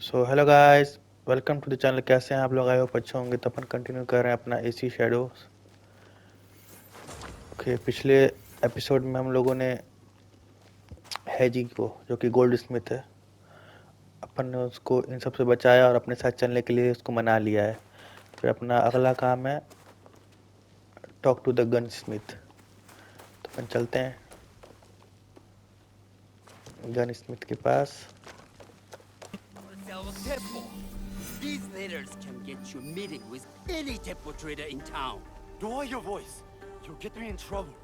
So hello guys, welcome to the channel. कैसे हैं आप लोग? आए हो अच्छे होंगे। तो अपन कंटिन्यू कर रहे हैं अपना एसी शैडोज। ओके, पिछले एपिसोड में हम लोगों ने हैजी को, जो कि गोल्ड स्मिथ है, अपन ने उसको इन सब से बचाया और अपने साथ चलने के लिए उसको मना लिया है। फिर अपना अगला काम है talk to the gunsmith. तो अपन चलते हैं गन स्मिथ के पास। These letters can get you meeting with any temple trader in town. Lower your voice. You'll get me in trouble.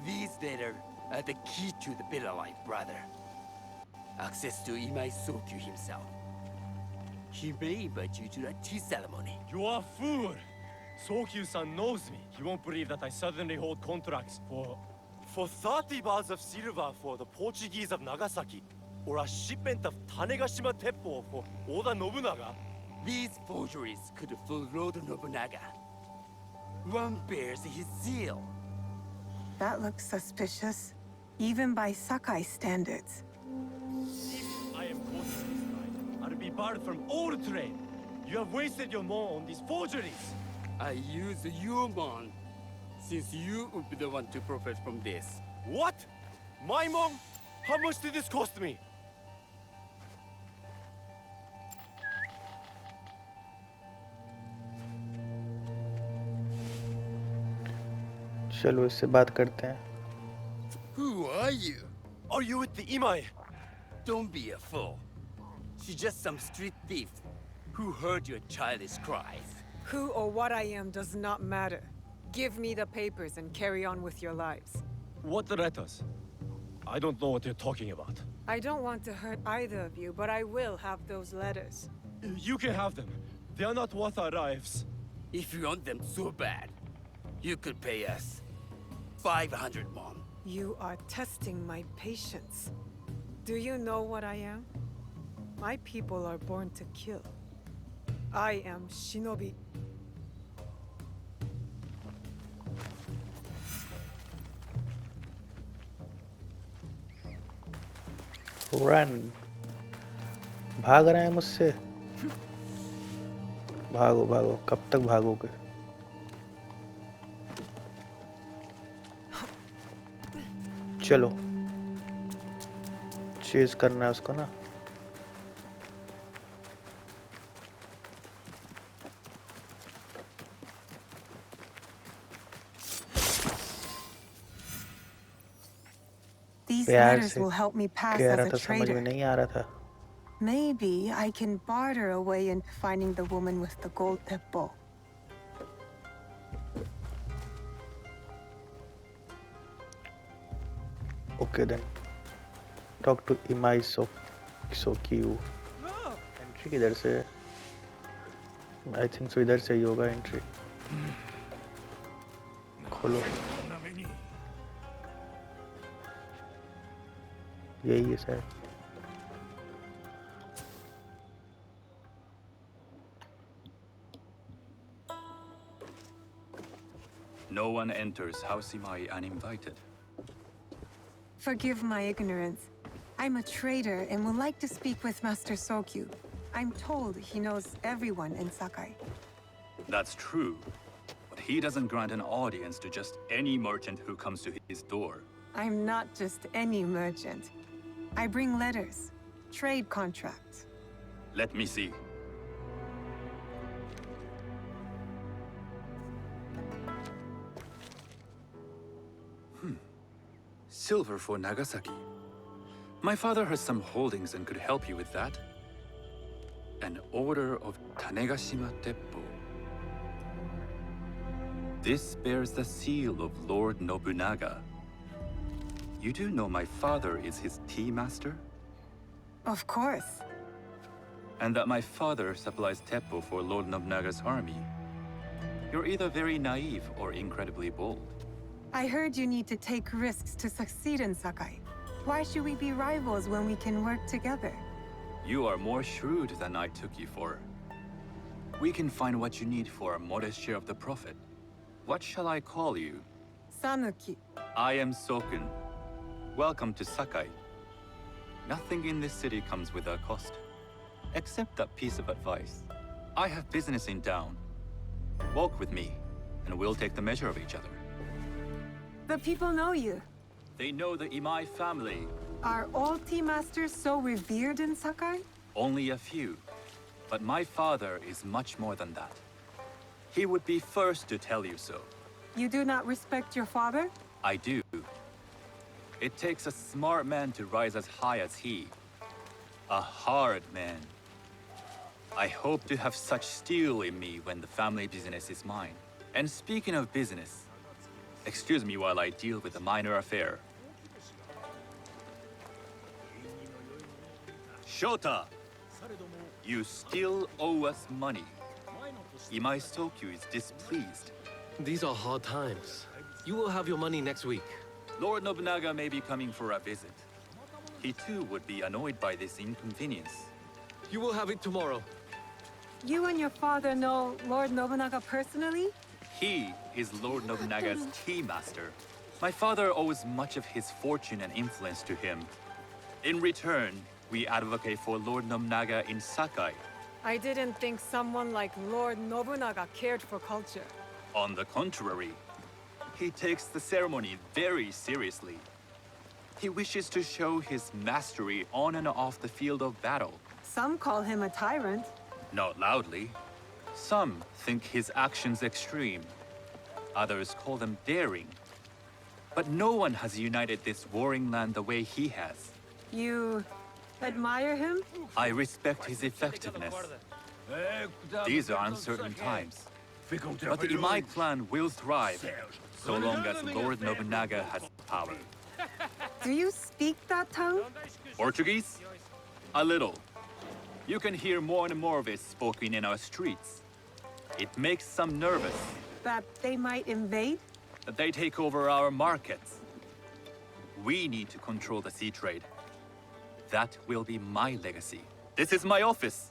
These letters are the key to the better life, brother. Access to Imai Sokyu himself. He may invite you to a tea ceremony. You are a fool. Sokyu-san knows me. He won't believe that I suddenly hold contracts for 30 bars of silver for the Portuguese of Nagasaki, or a shipment of Tanegashima Teppo for Oda Nobunaga. These forgeries could fool Lord Nobunaga. One bears his seal. That looks suspicious, even by Sakai standards. If I am caught in this crime, I'll be barred from all trade. You have wasted your mo on these forgeries. I use your mon, since you would be the one to profit from this. What? My mom? How much did this cost me? चलो इससे बात करते हैं। Who are you? Are you with the Imai? Don't be a fool. She's just some street thief who heard your childish cries. Who or what I am does not matter. Give me the papers and carry on with your lives. What letters? I don't know what you're talking about. I don't want to hurt either of you, but I will have those letters. You can have them. They are not worth our lives. If you want them so bad, you could pay us 500 mon. You are testing my patience. Do you know what I am? My people are born to kill. I am Shinobi. Run. भाग रहे हैं मुझसे। भागो भागो, कब तक भागोगे? चलो, chase करना है उसको ना। These प्यार letters से will help me pass कह as रहा a था, समझ में trader. नहीं आ रहा था। Maybe I can barter a way into finding the woman with the gold teppo. Okay then, talk to Imai Sokyu. Entry किधर से? आई थिंक सो इधर से ही होगा एंट्री। खोलो, यही है शायद। No one enters House Imai uninvited. Forgive my ignorance. I'm a trader and would like to speak with Master Sokyu. I'm told he knows everyone in Sakai. That's true. But he doesn't grant an audience to just any merchant who comes to his door. I'm not just any merchant. I bring letters, trade contracts. Let me see. Silver for Nagasaki. My father has some holdings and could help you with that. An order of Tanegashima Teppo. This bears the seal of Lord Nobunaga. You do know my father is his tea master? Of course. And that my father supplies Teppo for Lord Nobunaga's army. You're either very naive or incredibly bold. I heard you need to take risks to succeed in Sakai. Why should we be rivals when we can work together? You are more shrewd than I took you for. We can find what you need for a modest share of the profit. What shall I call you? Sanuki. I am Sokun. welcome to Sakai. Nothing in this city comes without cost. Except that piece of advice. I have business in town. Walk with me, and we'll take the measure of each other. The people know you. They know the Imai family. Are all tea masters so revered in Sakai? Only a few. But my father is much more than that. He would be first to tell you so. You do not respect your father? I do. It takes a smart man to rise as high as he. A hard man. I hope to have such steel in me when the family business is mine. And speaking of business, excuse me while I deal with a minor affair. Shota! You still owe us money. Imai Sokyu is displeased. These are hard times. You will have your money next week. Lord Nobunaga may be coming for a visit. He too would be annoyed by this inconvenience. You will have it tomorrow. You and your father know Lord Nobunaga personally? He is Lord Nobunaga's tea master. My father owes much of his fortune and influence to him. In return, we advocate for Lord Nobunaga in Sakai. I didn't think someone like Lord Nobunaga cared for culture. On the contrary, he takes the ceremony very seriously. He wishes to show his mastery on and off the field of battle. Some call him a tyrant. Not loudly. Some think his actions extreme. Others call them daring. But no one has united this warring land the way he has. You admire him? I respect his effectiveness. These are uncertain times. But the Imai clan will thrive, so long as Lord Nobunaga has power. Do you speak that tongue? Portuguese? A little. You can hear more and more of it spoken in our streets. It makes some nervous. That they might invade? That they take over our markets. We need to control the sea trade. That will be my legacy. This is my office.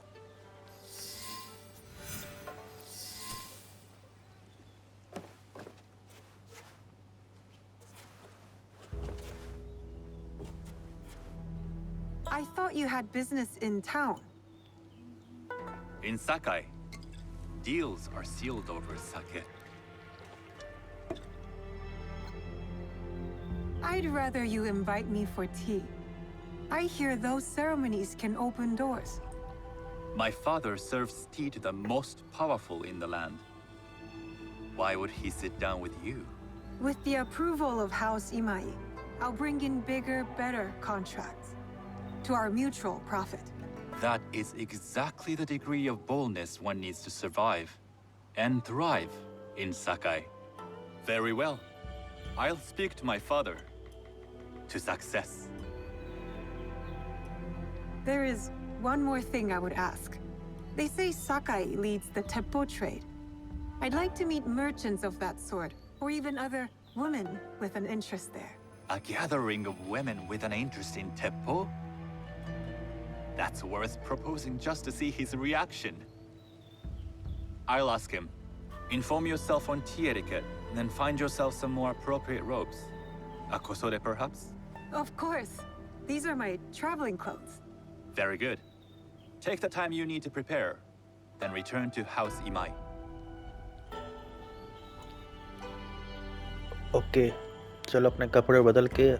I thought you had business in town. In Sakai, deals are sealed over sake. I'd rather you invite me for tea. I hear those ceremonies can open doors. My father serves tea to the most powerful in the land. Why would he sit down with you? With the approval of House Imai, I'll bring in bigger, better contracts. To our mutual profit. That is exactly the degree of boldness one needs to survive and thrive in Sakai. Very well. I'll speak to my father. To success. There is one more thing I would ask. They say Sakai leads the teppo trade. I'd like to meet merchants of that sort, or even other women with an interest there. A gathering of women with an interest in teppo? That's worth proposing just to see his reaction. I'll ask him. Inform yourself on tea etiquette, then find yourself some more appropriate robes. A kosode, perhaps? Of course. These are my traveling clothes. Very good. Take the time you need to prepare, then return to House Imai. Okay, चलो अपने कपड़े बदल के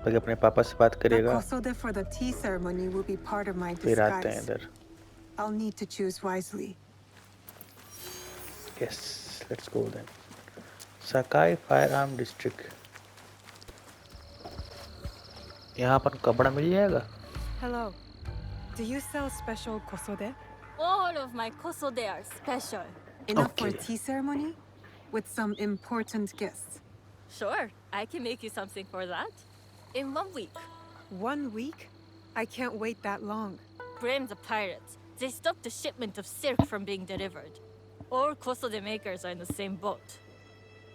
पहले अपने पापा से बात The करेगा, kosode for the tea ceremony will be part of my फिर आते हैं disguise. इधर. I'll need to choose wisely. Yes, let's go then. Sakai Firearm District. यहाँ पर कपड़ा मिल जाएगा? Hello. Do you sell special kosode? All of my kosode are special. Enough for Okay. tea ceremony? With some important guests. Sure, I can make you something for that. In 1 week. 1 week? I can't wait that long. Blame the pirates. They stopped the shipment of silk from being delivered. All kosode makers are in the same boat.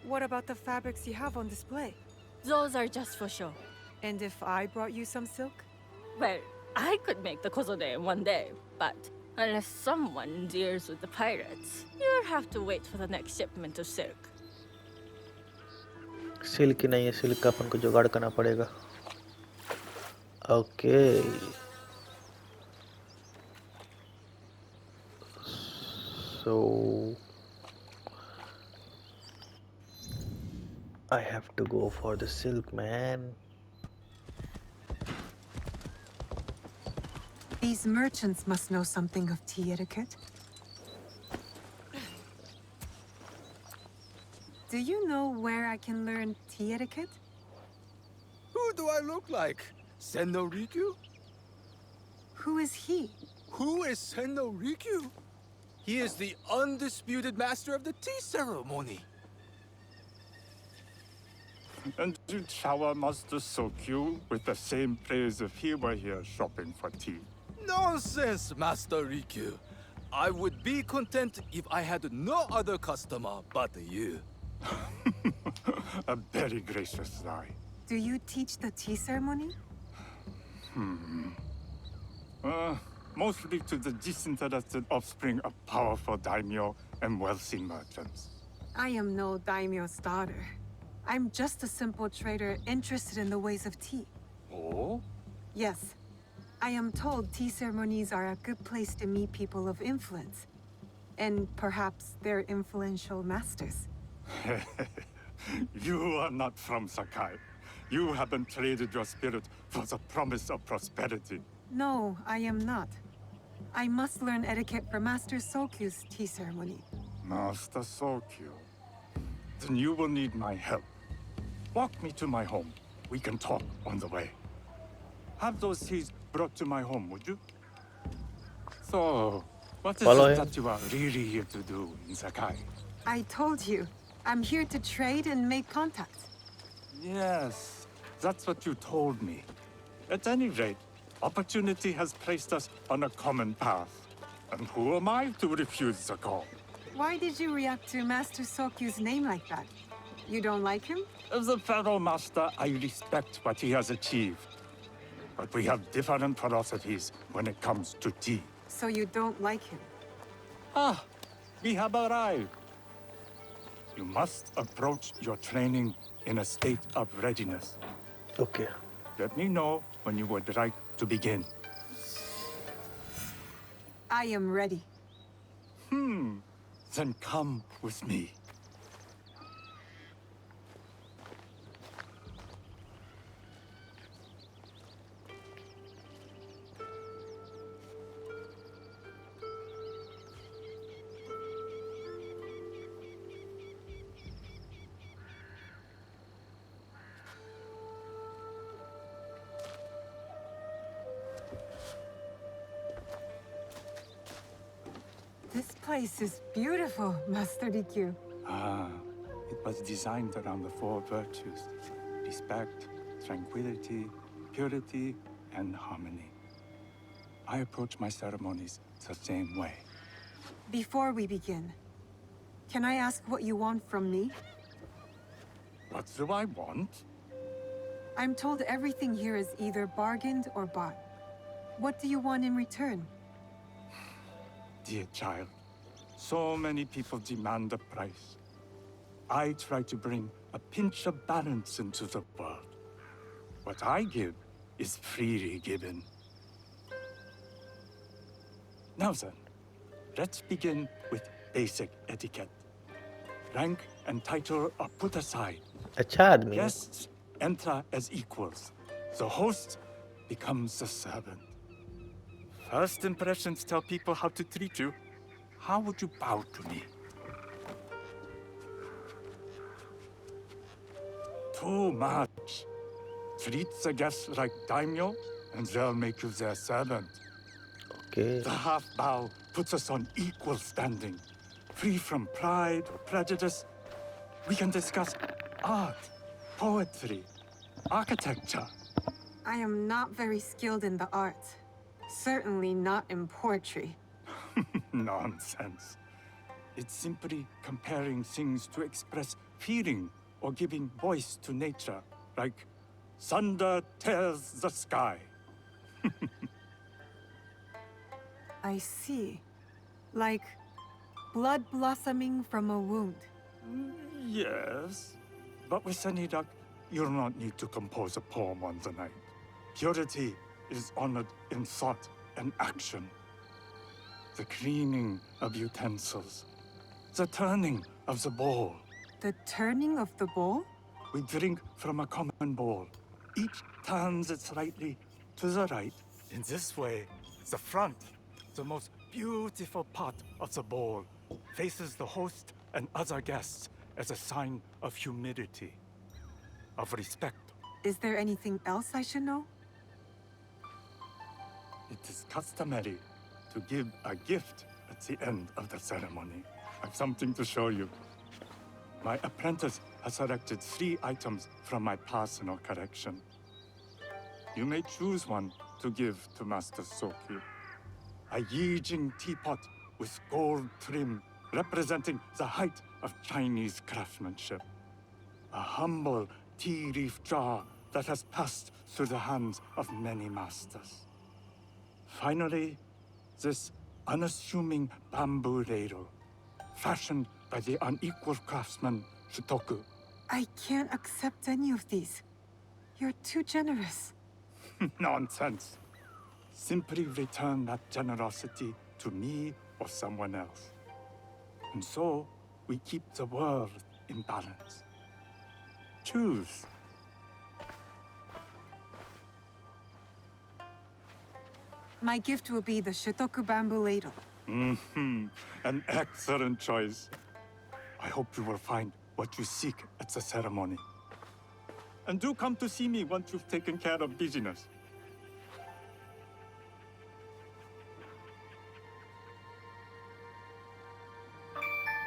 What about the fabrics you have on display? Those are just for show. And if I brought you some silk? Well, I could make the kosode in 1 day, but unless someone deals with the pirates, you'll have to wait for the next shipment of silk. Silk ही नहीं है, silk का अपन को जुगाड़ करना पड़ेगा. Okay. So I have to go for the silk, man. These merchants must know something of tea etiquette. Do you know where I can learn tea etiquette? Who do I look like? Senno Rikyu? Who is he? Who is Senno Rikyu? He is the undisputed master of the tea ceremony. And you'd shower Master Sokyu with the same praise if he were here shopping for tea. Nonsense, Master Rikyu. I would be content if I had no other customer but you. A very gracious lie. Do you teach the tea ceremony? Mostly to the disinterested offspring of powerful daimyo and wealthy merchants. I am no daimyo's daughter. I'm just a simple trader interested in the ways of tea. Oh? Yes. I am told tea ceremonies are a good place to meet people of influence. And perhaps their influential masters. You are not from Sakai. You haven't traded your spirit for the promise of prosperity. No, I am not. I must learn etiquette for Master Sokyu's tea ceremony. Master Sokyu. Then you will need my help. Walk me to my home. We can talk on the way. Have those teas brought to my home, would you? So, what is Follow it him. that you are really here to do in Sakai? I told you, I'm here to trade and make contacts. Yes, that's what you told me. At any rate, opportunity has placed us on a common path. And who am I to refuse the call? Why did you react to Master Sokyu's name like that? You don't like him? As a Pharaoh Master, I respect what he has achieved. But we have different philosophies when it comes to tea. So you don't like him? Ah, we have arrived. You must approach your training in a state of readiness. Okay. Let me know when you would like to begin. I am ready. Then come with me. This place is beautiful, Master Rikyu. Ah, it was designed around the four virtues: respect, tranquility, purity, and harmony. I approach my ceremonies the same way. Before we begin, can I ask what you want from me? What do I want? I'm told everything here is either bargained or bought. What do you want in return? Dear child, so many people demand a price. I try to bring a pinch of balance into the world. What I give is freely given. Now then, let's begin with basic etiquette. Rank and title are put aside. अच्छा आदमी है. Guests enter as equals. The host becomes the servant. First impressions tell people how to treat you. How would you bow to me? Too much. Treat the guests like daimyo, and they'll make you their servant. Okay. The half bow puts us on equal standing, free from pride or prejudice. We can discuss art, poetry, architecture. I am not very skilled in the arts. Certainly not in poetry. Nonsense. It's simply comparing things to express feeling or giving voice to nature, like thunder tears the sky. I see. Like blood blossoming from a wound. Yes, but with any luck, you'll not need to compose a poem on the night. Purity is honored in thought and action. The cleaning of utensils, the turning of the bowl. The turning of the bowl? We drink from a common bowl. Each turns it slightly to the right. In this way, the front, the most beautiful part of the bowl, faces the host and other guests as a sign of humility, of respect. Is there anything else I should know? It is customary to give a gift at the end of the ceremony. I've something to show you. My apprentice has selected 3 items from my personal collection. You may choose one to give to Master Sokyu. A Yijing teapot with gold trim, representing the height of Chinese craftsmanship. A humble tea leaf jar that has passed through the hands of many masters. Finally, this unassuming bamboo ladle, fashioned by the unequal craftsman Shutoku. I can't accept any of these. You're too generous. Nonsense. Simply return that generosity to me or someone else. And so, we keep the world in balance. Choose. My gift will be the Shitoku bamboo ladle. An excellent choice. I hope you will find what you seek at the ceremony. And do come to see me once you've taken care of business.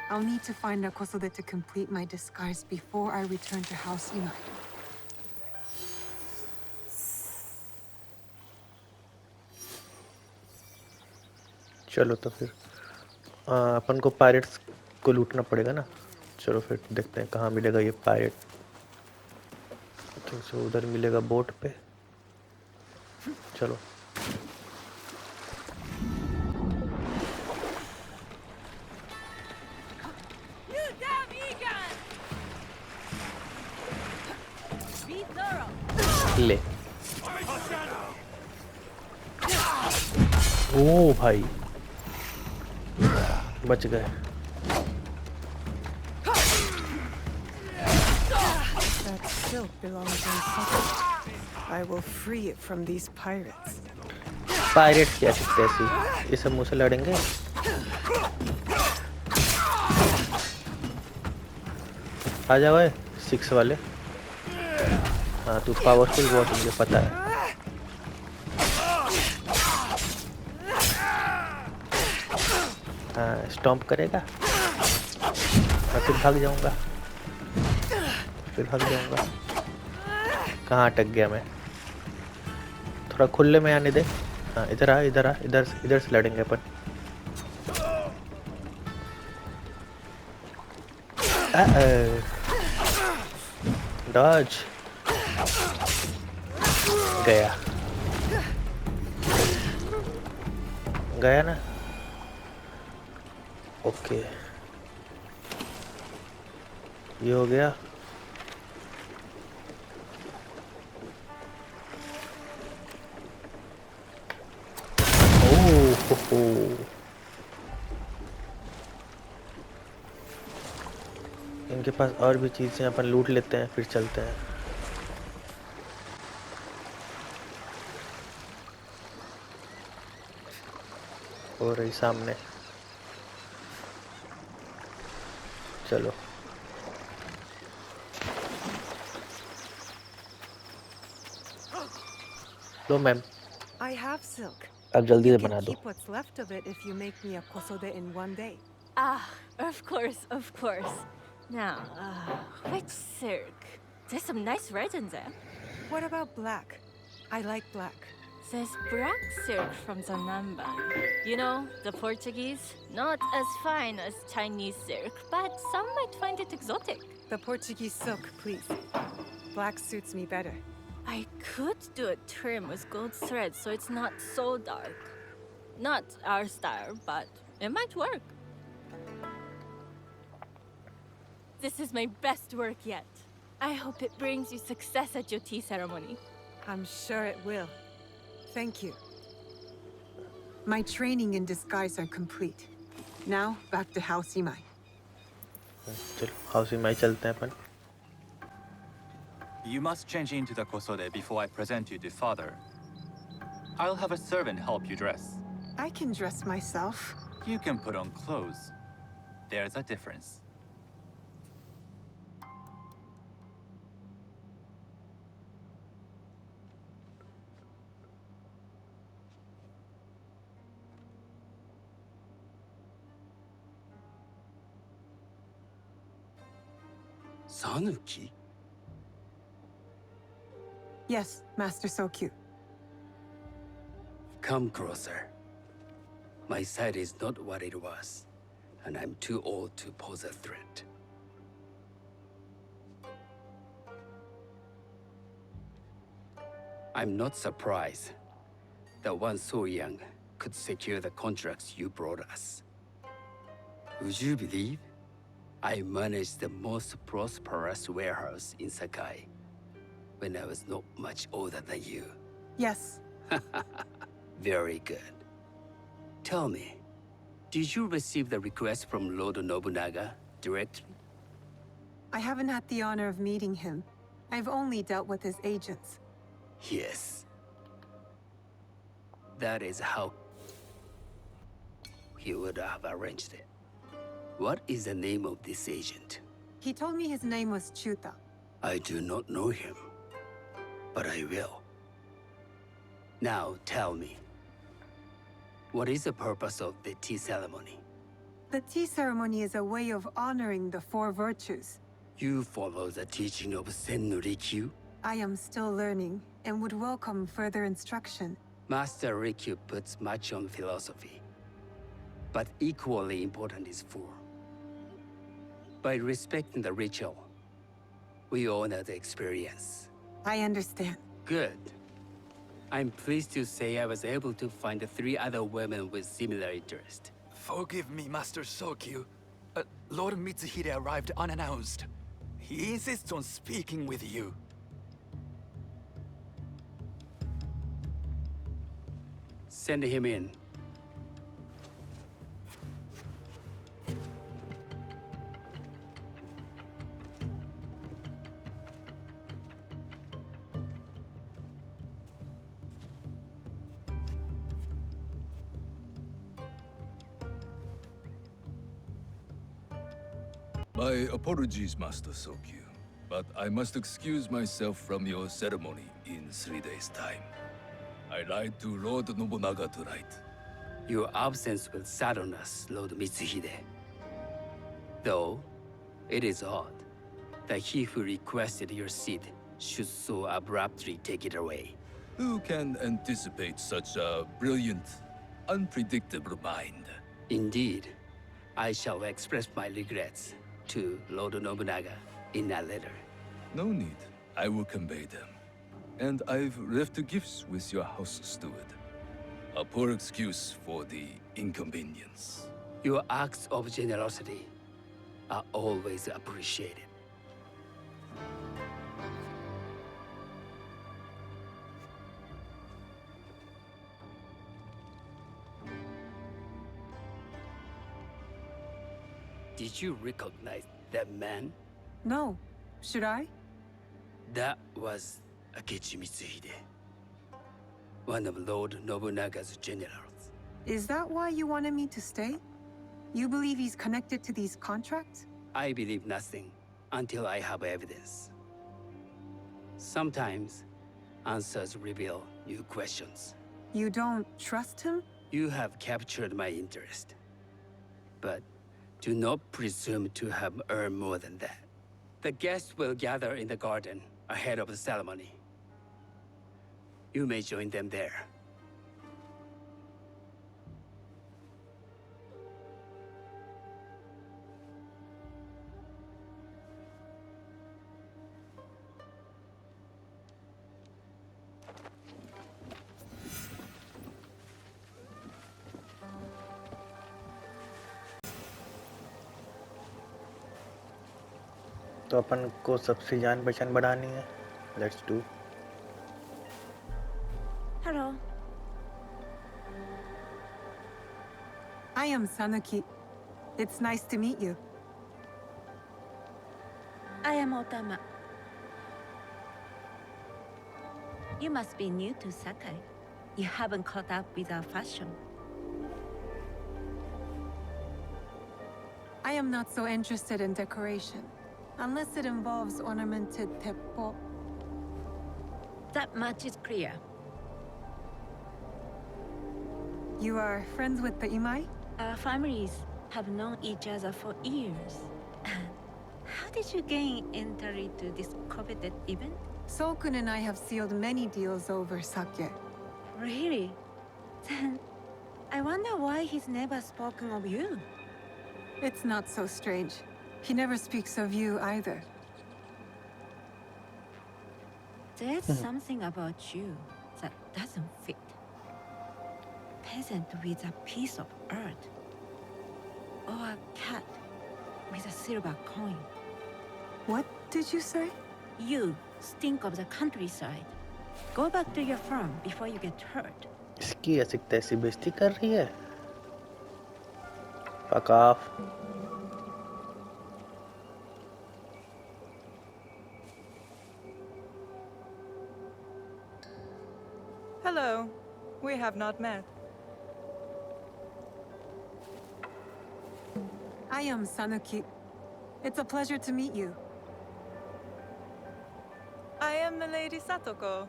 I'll need to find a kosode to complete my disguise before I return to House Imai. चलो तो फिर अपन को pirates को लूटना पड़ेगा ना। चलो फिर देखते हैं कहाँ मिलेगा ये पायरेट। तो उधर मिलेगा बोट पे। चलो ले। ओ भाई बच गए। That silk belongs in Saki. I will free it from these pirates. Pirate क्या सकते ऐसी? ये सब मुझसे लड़ेंगे? आ जाओ 6 वाले। हाँ तू पावरफुल बहुत मुझे पता है। हाँ स्टॉम्प करेगा। मैं फिर भाग जाऊंगा। कहाँ अटक गया मैं? थोड़ा खुले में आने दे। हाँ इधर आ इधर से लड़ेंगे अपन। डॉज गया ना। ओके ये हो गया। हो इनके पास और भी चीजें अपन लूट लेते हैं फिर चलते हैं। हो रही सामने। चलो लो मैम। I have silk. अब जल्दी You से can बना दो। keep what's left of it if you make me a kosode in one day. Ah, of course. Now, which silk? There's some nice redens there. What about black? I like black. There's black silk from Zanamban. You know, the Portuguese? Not as fine as Chinese silk, but some might find it exotic. The Portuguese silk, please. Black suits me better. I could do a trim with gold thread so it's not so dark. Not our style, but it might work. This is my best work yet. I hope it brings you success at your tea ceremony. I'm sure it will. Thank you. My training in disguise are complete. Now, back to House Imai. चलो house में चलते हैं अपन. You must change into the kosode before I present you to father. I'll have a servant help you dress. I can dress myself. You can put on clothes. There's a difference. Sanuki? Yes, Master Sokyu. Come closer. My sight is not what it was, and I'm too old to pose a threat. I'm not surprised that one so young could secure the contracts you brought us. Would you believe I managed the most prosperous warehouse in Sakai when I was not much older than you? Yes. Very good. Tell me, did you receive the request from Lord Nobunaga directly? I haven't had the honor of meeting him. I've only dealt with his agents. Yes. That is how he would have arranged it. What is the name of this agent? He told me his name was Chuta. I do not know him, but I will. Now tell me, what is the purpose of the tea ceremony? The tea ceremony is a way of honoring the four virtues. You follow the teaching of Sen no Rikyu? I am still learning and would welcome further instruction. Master Rikyu puts much on philosophy, but equally important is form. By respecting the ritual, we honor the experience. I understand. Good. I'm pleased to say I was able to find 3 other women with similar interest. Forgive me, Master Sokyu. Lord Mitsuhide arrived unannounced. He insists on speaking with you. Send him in. My apologies, Master Sokyu, but I must excuse myself from your ceremony in 3 days' time. I lied to Lord Nobunaga tonight. Your absence will sadden us, Lord Mitsuhide. Though, it is odd that he who requested your seat should so abruptly take it away. Who can anticipate such a brilliant, unpredictable mind? Indeed, I shall express my regrets to Lord Nobunaga in a letter. No need. I will convey them. And I've left gifts with your house steward. A poor excuse for the inconvenience. Your acts of generosity are always appreciated. Did you recognize that man? No. Should I? That was Akechi Mitsuhide, one of Lord Nobunaga's generals. Is that why you wanted me to stay? You believe he's connected to these contracts? I believe nothing until I have evidence. Sometimes, answers reveal new questions. You don't trust him? You have captured my interest. But do not presume to have earned more than that. The guests will gather in the garden ahead of the ceremony. You may join them there. तो अपन को सबसे जान पहचान बढ़ानी है. Let's do. Hello. I am Sanuki. It's nice to meet you. I am Otama. You must be new to Sakai. You haven't caught up with our fashion. I am not so interested in decoration, unless it involves ornamented teppo. That much is clear. You are friends with the Imai? Our families have known each other for years. How did you gain entry to this coveted event? Sokun and I have sealed many deals over sake. Really? Then I wonder why he's never spoken of you. It's not so strange. He never speaks of you either. There's something about you that doesn't fit. Peasant with a piece of earth. Or a cat with a silver coin. What did you say? You stink of the countryside. Go back to your farm before you get hurt. इसकी ऐसी तैसी बेइज्जती कर रही है. Fuck off. Hello. We have not met. I am Sanuki. It's a pleasure to meet you. I am Milady Satoko.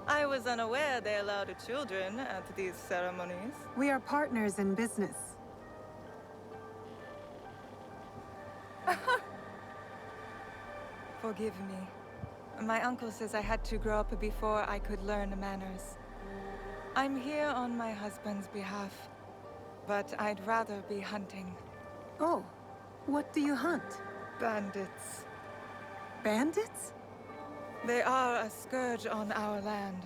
I was unaware they allowed children at these ceremonies. We are partners in business. Forgive me. My uncle says I had to grow up before I could learn manners. I'm here on my husband's behalf, but I'd rather be hunting. Oh, what do you hunt? Bandits. Bandits? They are a scourge on our land.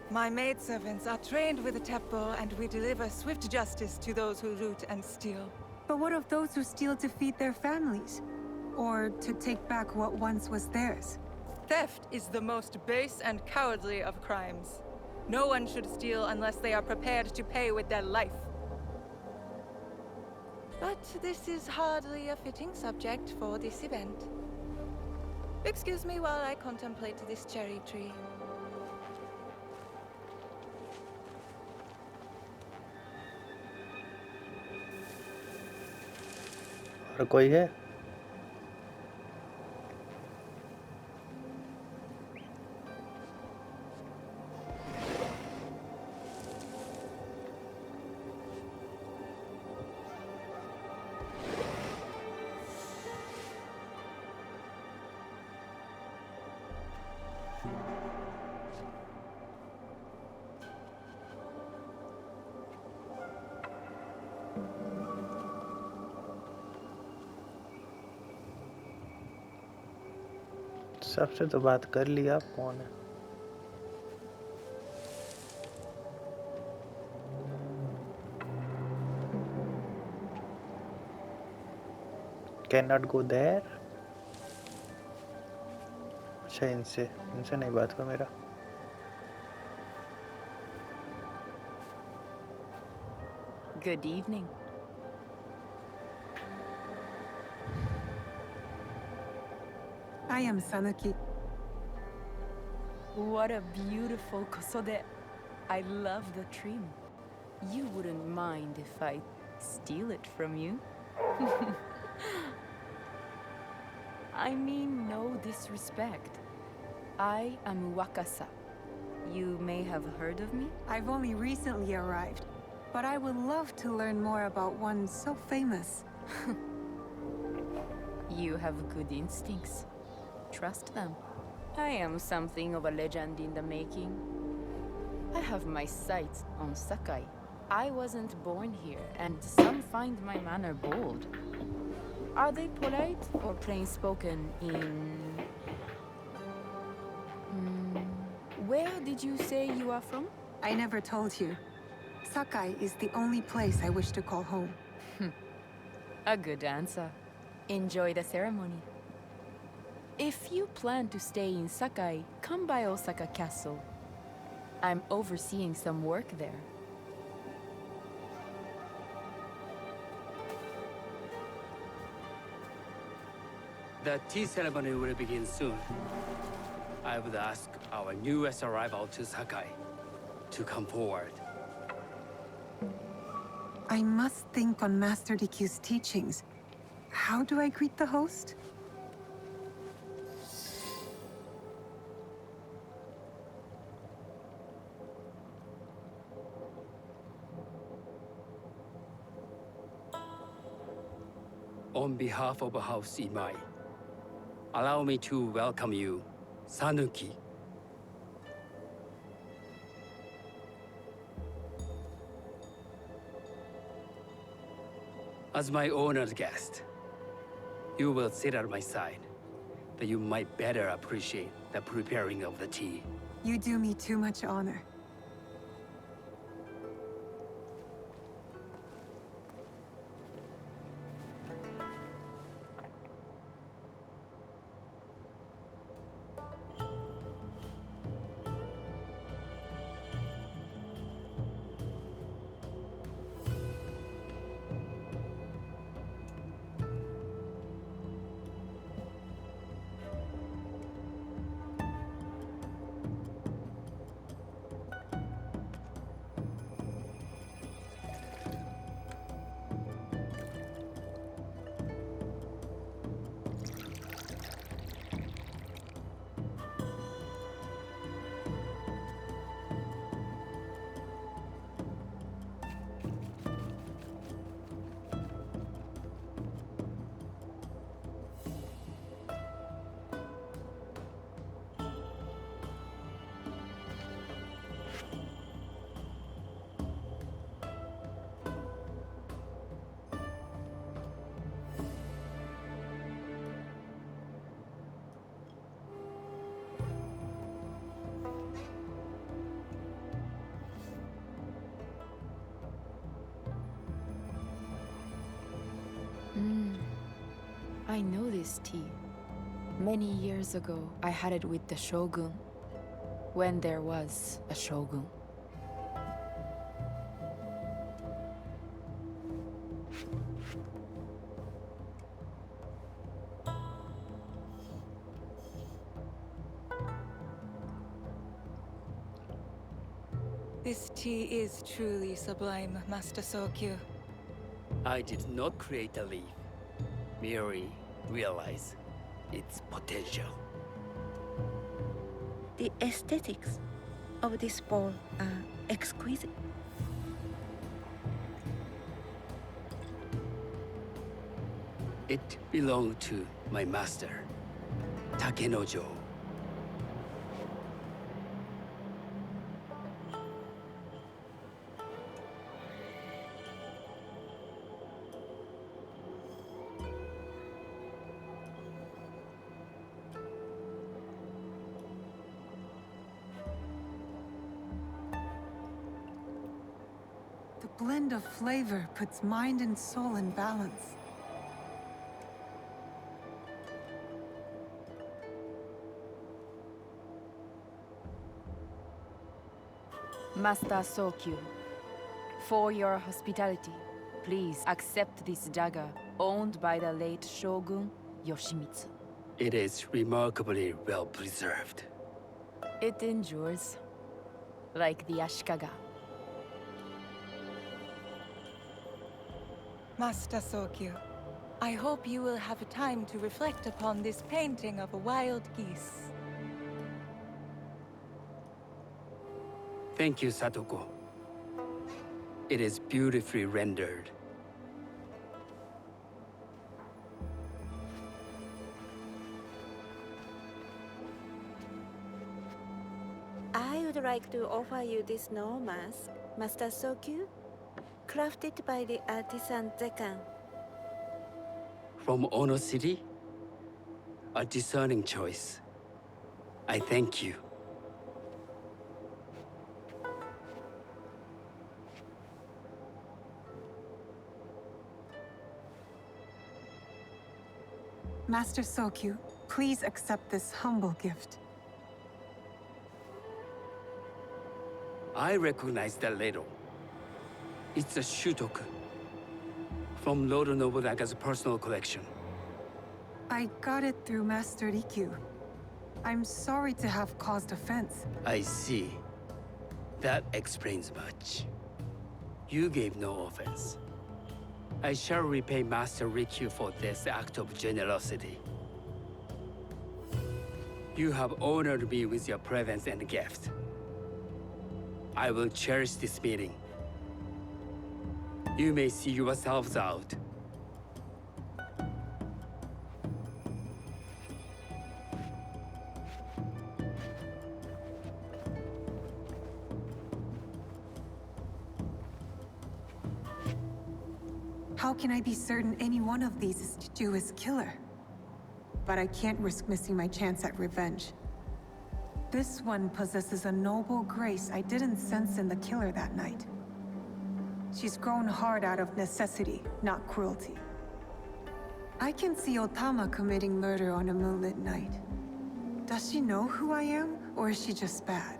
My maidservants are trained with the Teppo, and we deliver swift justice to those who loot and steal. But what of those who steal to feed their families? Or to take back what once was theirs? Theft is the most base and cowardly of crimes. No one should steal unless they are prepared to pay with their life. But this is hardly a fitting subject for this event. Excuse me while I contemplate this cherry tree. और कोई है? सबसे तो बात कर ली. आप कौन है? Cannot go there. अच्छा इनसे नहीं बात हुआ मेरा. Good evening. I am Sanuki. What a beautiful kosode. I love the trim. You wouldn't mind if I steal it from you? I mean no disrespect. I am Wakasa. You may have heard of me? I've only recently arrived, but I would love to learn more about one so famous. You have good instincts. Trust them. I am something of a legend in the making. I have my sights on Sakai. I wasn't born here, and some find my manner bold. Are they polite or plain-spoken in... Where did you say you are from? I never told you. Sakai is the only place I wish to call home. A good answer. Enjoy the ceremony. If you plan to stay in Sakai, come by Osaka Castle. I'm overseeing some work there. The tea ceremony will begin soon. I would ask our newest arrival to Sakai to come forward. I must think on Master DQ's teachings. How do I greet the host? On behalf of House Imai, allow me to welcome you, Sanuki. As my honored guest, you will sit at my side, that you might better appreciate the preparing of the tea. You do me too much honor. I know this tea. Many years ago, I had it with the Shogun, when there was a Shogun. This tea is truly sublime, Master Sokyu. I did not create a leaf, merely realize its potential. The aesthetics of this bowl are exquisite. It belonged to my master, Takenojo. The blend of flavor puts mind and soul in balance. Master Sokyu, for your hospitality, please accept this dagger owned by the late Shogun Yoshimitsu. It is remarkably well preserved. It endures, like the Ashikaga. Master Sokyu, I hope you will have time to reflect upon this painting of a wild geese. Thank you, Satoko. It is beautifully rendered. I would like to offer you this snow mask, Master Sokyu, crafted by the artisan Zekan. From Ono City? A discerning choice. I thank you. Master Sokyu, please accept this humble gift. I recognize that ladle. It's a shutoku from Lord Nobunaga's personal collection. I got it through Master Rikyu. I'm sorry to have caused offense. I see. That explains much. You gave no offense. I shall repay Master Rikyu for this act of generosity. You have honored me with your presence and gift. I will cherish this meeting. You may see yourselves out. How can I be certain any one of these is to do his killer? But I can't risk missing my chance at revenge. This one possesses a noble grace I didn't sense in the killer that night. She's grown hard out of necessity, not cruelty. I can see Otama committing murder on a moonlit night. Does she know who I am, or is she just bad?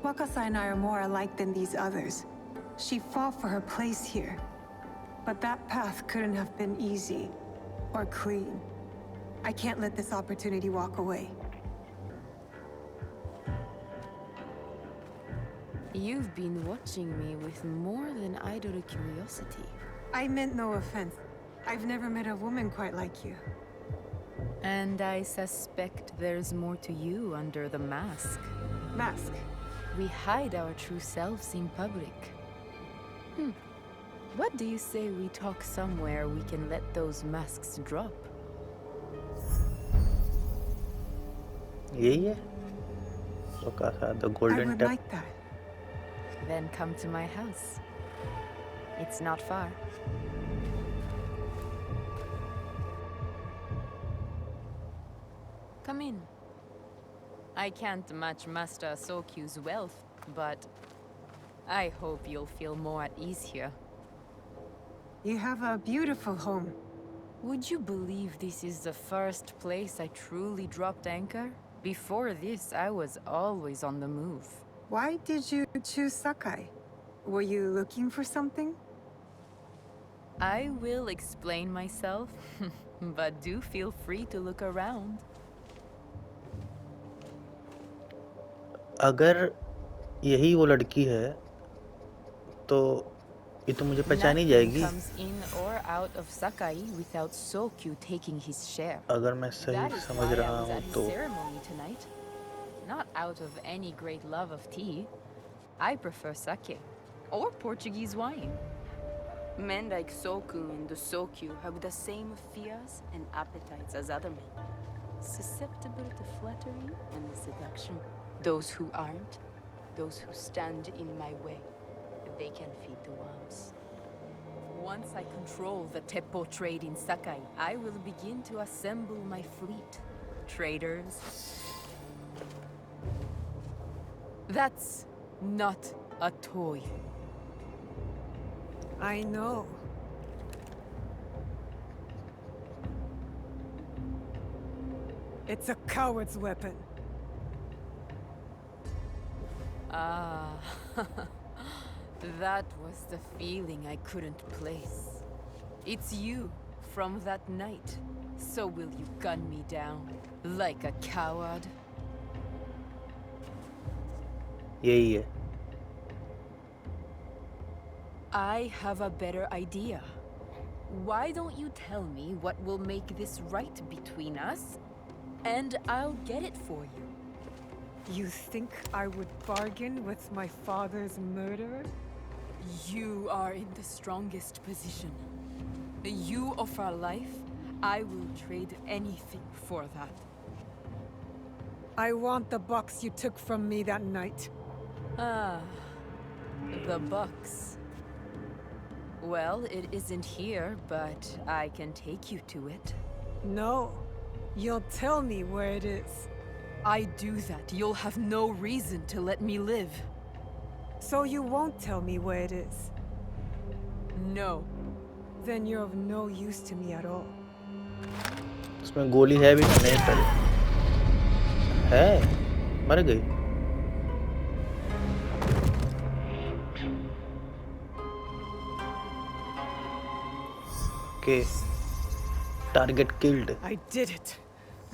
Wakasa and I are more alike than these others. She fought for her place here. But that path couldn't have been easy or clean. I can't let this opportunity walk away. You've been watching me with more than idle curiosity. I meant no offense. I've never met a woman quite like you. And I suspect there's more to you under the mask. Mask? We hide our true selves in public. What do you say we talk somewhere we can let those masks drop? यही है तो कहा the I golden would tap. like that. Then come to my house. It's not far. Come in. I can't match Master Sokyu's wealth, but I hope you'll feel more at ease here. You have a beautiful home. Would you believe this is the first place I truly dropped anchor? Before this, I was always on the move. Why did you choose Sakai? Were you looking for something? I will explain myself, but do feel free to look around. अगर यही वो लड़की है तो ये तो मुझे पहचान ही जाएगी Comes in or out of Sakai without Sokyu taking his share. अगर मैं सही समझ रहा हूँ तो ceremony tonight. Not out of any great love of tea. I prefer sake or Portuguese wine. Men like Soku and the Sokyu have the same fears and appetites as other men. Susceptible to flattery and seduction. Those who aren't, those who stand in my way, they can feed the worms. Once I control the Teppo trade in Sakai, I will begin to assemble my fleet. Traders. That's not a toy. I know. It's a coward's weapon. Ah, that was the feeling I couldn't place. It's you from that night. So will you gun me down like a coward? यही है I have a better idea. Why don't you tell me what will make this right between us, and I'll get it for you. You think I would bargain with my father's murderer? You are in the strongest position. You offer life, I will trade anything for that. I want the box you took from me that night. Ah, the box. Well, it isn't here, but I can take you to it. No. You'll tell me where it is. I do that, you'll have no reason to let me live. So you won't tell me where it is? No. Then you're of no use to me at all. उसमें गोली है भी नहीं पड़ी है मर गई okay, target killed. I did it.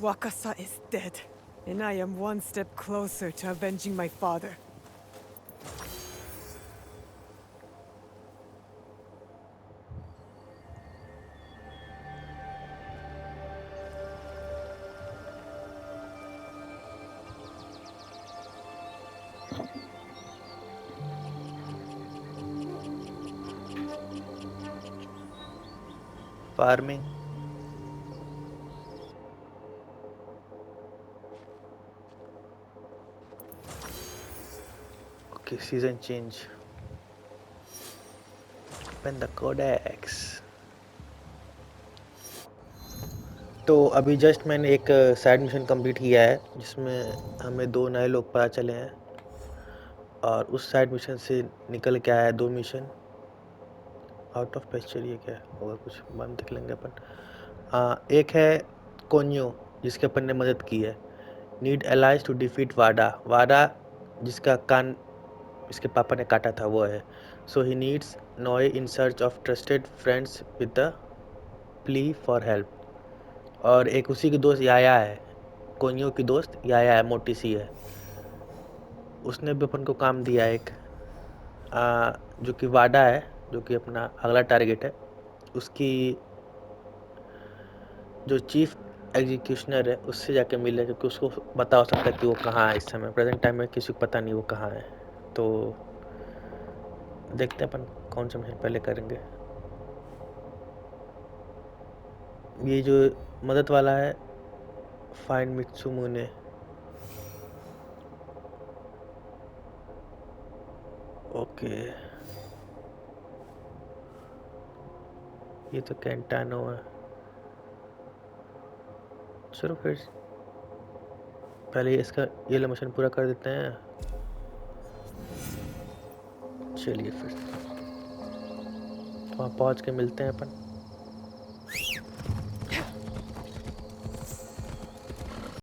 Wakasa is dead, and I am one step closer to avenging my father. Farming, okay, season change, open the codex. तो अभी जस्ट मैंने एक साइड मिशन कंप्लीट किया है जिसमें हमें 2 नए लोग पता चले हैं, और उस साइड मिशन से निकल के आया है 2 मिशन। आउट ऑफ पेस्चर, ये क्या होगा, कुछ बाद में देख लेंगे अपन। हाँ, एक है कोन्यो जिसके अपन ने मदद की है। नीड एलाइज टू डिफीट वाडा, वाडा जिसका कान इसके पापा ने काटा था वो है। सो ही नीड्स नॉय in search of trusted friends with the plea for help. और एक उसी की दोस्त याया है, कोन्यो की दोस्त याया है, मोटी सी है, उसने भी अपन को काम दिया एक, जो कि वाडा है, जो कि अपना अगला टारगेट है। उसकी जो चीफ एग्जीक्यूशनर है उससे जाके मिले, क्योंकि उसको पता हो सकता है कि वो कहाँ है इस समय। प्रेजेंट टाइम में किसी को पता नहीं वो कहाँ है। तो देखते हैं अपन कौन सा मिशन पहले करेंगे। ये जो मदद वाला है, फाइंड मित्सुमुने, ओके, ये तो कैंटानो है। चलो फिर पहले इसका ये वाला मिशन पूरा कर देते हैं। चलिए फिर वहाँ पहुँच के मिलते हैं अपन।